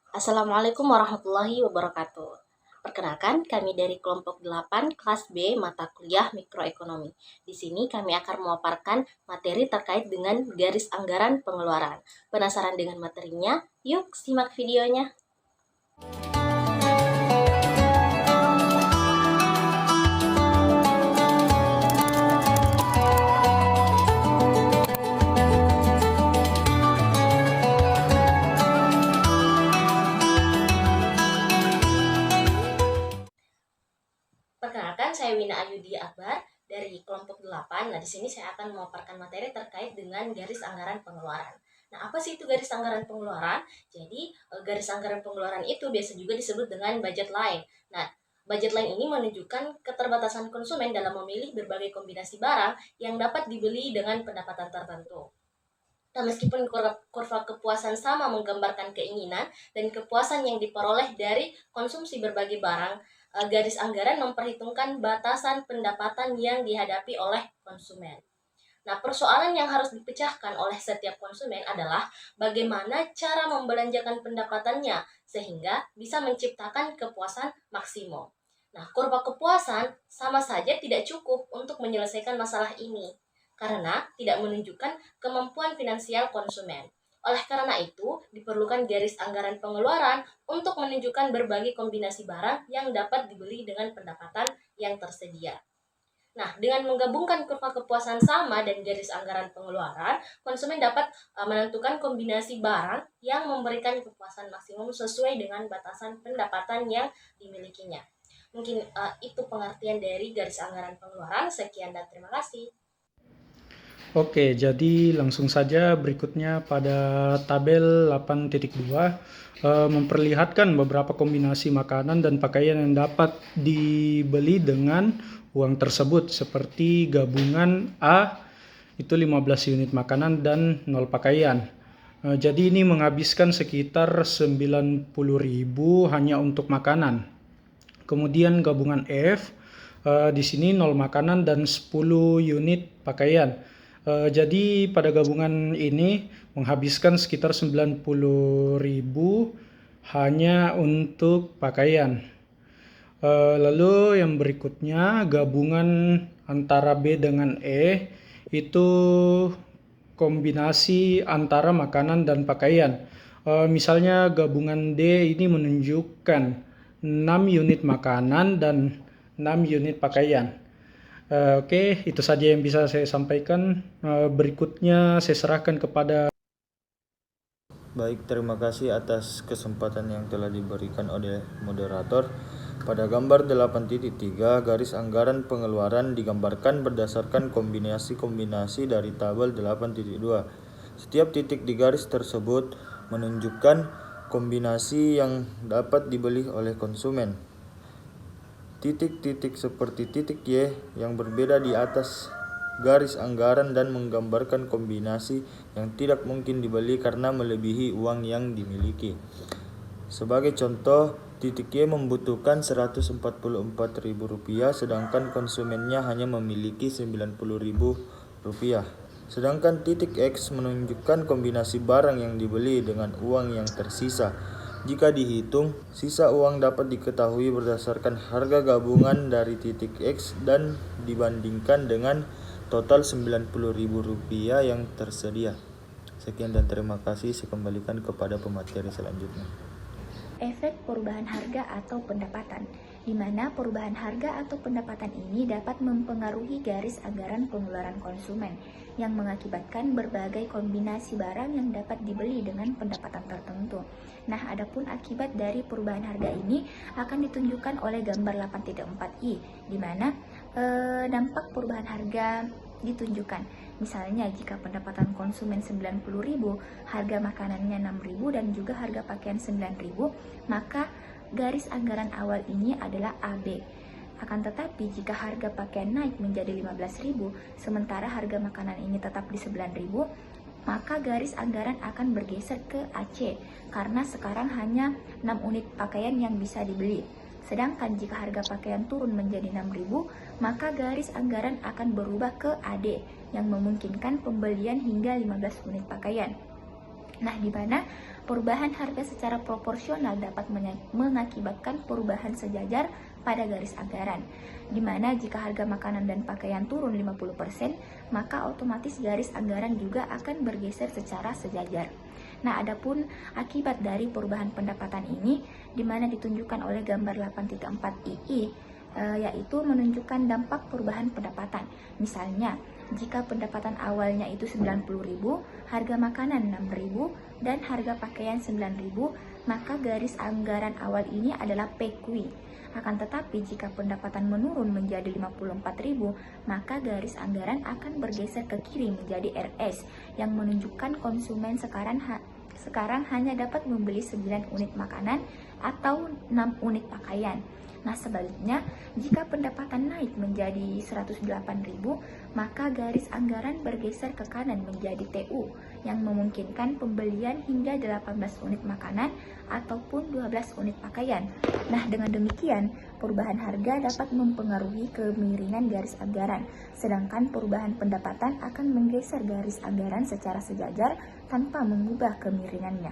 Assalamualaikum warahmatullahi wabarakatuh. Perkenalkan, kami dari kelompok 8 kelas B mata kuliah Mikroekonomi. Di sini kami akan memaparkan materi terkait dengan garis anggaran pengeluaran. Penasaran dengan materinya? Yuk simak videonya. Perkenalkan, saya Wina Ayudi Akbar dari kelompok 8. Nah, di sini saya akan memaparkan materi terkait dengan garis anggaran pengeluaran. Nah, apa sih itu garis anggaran pengeluaran? Jadi, garis anggaran pengeluaran itu biasa juga disebut dengan budget line. Nah, budget line ini menunjukkan keterbatasan konsumen dalam memilih berbagai kombinasi barang yang dapat dibeli dengan pendapatan tertentu. Nah, meskipun kurva kepuasan sama menggambarkan keinginan dan kepuasan yang diperoleh dari konsumsi berbagai barang, garis anggaran memperhitungkan batasan pendapatan yang dihadapi oleh konsumen. Nah, persoalan yang harus dipecahkan oleh setiap konsumen adalah bagaimana cara membelanjakan pendapatannya sehingga bisa menciptakan kepuasan maksimum. Nah, kurva kepuasan sama saja tidak cukup untuk menyelesaikan masalah ini karena tidak menunjukkan kemampuan finansial konsumen. Oleh karena itu, diperlukan garis anggaran pengeluaran untuk menunjukkan berbagai kombinasi barang yang dapat dibeli dengan pendapatan yang tersedia. Nah, dengan menggabungkan kurva kepuasan sama dan garis anggaran pengeluaran, konsumen dapat menentukan kombinasi barang yang memberikan kepuasan maksimum sesuai dengan batasan pendapatan yang dimilikinya. Mungkin itu pengertian dari garis anggaran pengeluaran. Sekian dan terima kasih. Oke, jadi langsung saja berikutnya pada tabel 8.2 memperlihatkan beberapa kombinasi makanan dan pakaian yang dapat dibeli dengan uang tersebut, seperti gabungan A itu 15 unit makanan dan 0 pakaian. Jadi ini menghabiskan sekitar 90.000 hanya untuk makanan. Kemudian gabungan F di sini 0 makanan dan 10 unit pakaian. Jadi pada gabungan ini menghabiskan sekitar 90.000 hanya untuk pakaian. Lalu yang berikutnya gabungan antara B dengan E itu kombinasi antara makanan dan pakaian. Misalnya gabungan D ini menunjukkan 6 unit makanan dan 6 unit pakaian. Oke, itu saja yang bisa saya sampaikan. Berikutnya saya serahkan kepada. Baik, terima kasih atas kesempatan yang telah diberikan oleh moderator. Pada gambar 8.3, garis anggaran pengeluaran digambarkan berdasarkan kombinasi-kombinasi dari tabel 8.2. Setiap titik di garis tersebut menunjukkan kombinasi yang dapat dibeli oleh konsumen. Titik-titik seperti titik Y yang berbeda di atas garis anggaran dan menggambarkan kombinasi yang tidak mungkin dibeli karena melebihi uang yang dimiliki. Sebagai contoh, titik Y membutuhkan Rp144.000 sedangkan konsumennya hanya memiliki Rp90.000. Sedangkan titik X menunjukkan kombinasi barang yang dibeli dengan uang yang tersisa. Jika dihitung, sisa uang dapat diketahui berdasarkan harga gabungan dari titik X dan dibandingkan dengan total Rp90.000 yang tersedia. Sekian dan terima kasih. Saya kembalikan kepada pemateri selanjutnya. Efek perubahan harga atau pendapatan, di mana perubahan harga atau pendapatan ini dapat mempengaruhi garis anggaran pengeluaran konsumen yang mengakibatkan berbagai kombinasi barang yang dapat dibeli dengan pendapatan tertentu. Nah, adapun akibat dari perubahan harga ini akan ditunjukkan oleh gambar 8.4i, di mana dampak perubahan harga ditunjukkan. Misalnya jika pendapatan konsumen 90.000, harga makanannya 6.000 dan juga harga pakaian 9.000, maka garis anggaran awal ini adalah AB. Akan tetapi jika harga pakaian naik menjadi 15.000 sementara harga makanan ini tetap di 9.000, maka garis anggaran akan bergeser ke AC karena sekarang hanya 6 unit pakaian yang bisa dibeli. Sedangkan jika harga pakaian turun menjadi 6.000, maka garis anggaran akan berubah ke AD yang memungkinkan pembelian hingga 15 unit pakaian. Nah, di mana Perubahan harga secara proporsional dapat mengakibatkan perubahan sejajar pada garis anggaran, di mana jika harga makanan dan pakaian turun 50%, maka otomatis garis anggaran juga akan bergeser secara sejajar. Nah, adapun akibat dari perubahan pendapatan ini, di mana ditunjukkan oleh gambar 8.4 II, yaitu menunjukkan dampak perubahan pendapatan. Misalnya, jika pendapatan awalnya itu 90.000, harga makanan 6.000, dan harga pakaian 9.000, maka garis anggaran awal ini adalah PQI. Akan tetapi jika pendapatan menurun menjadi 54.000, maka garis anggaran akan bergeser ke kiri menjadi RS, yang menunjukkan konsumen sekarang hanya dapat membeli 9 unit makanan atau 6 unit pakaian. Nah, sebaliknya, jika pendapatan naik menjadi 108.000, maka garis anggaran bergeser ke kanan menjadi TU, yang memungkinkan pembelian hingga 18 unit makanan ataupun 12 unit pakaian. Nah, dengan demikian, perubahan harga dapat mempengaruhi kemiringan garis anggaran, sedangkan perubahan pendapatan akan menggeser garis anggaran secara sejajar tanpa mengubah kemiringannya.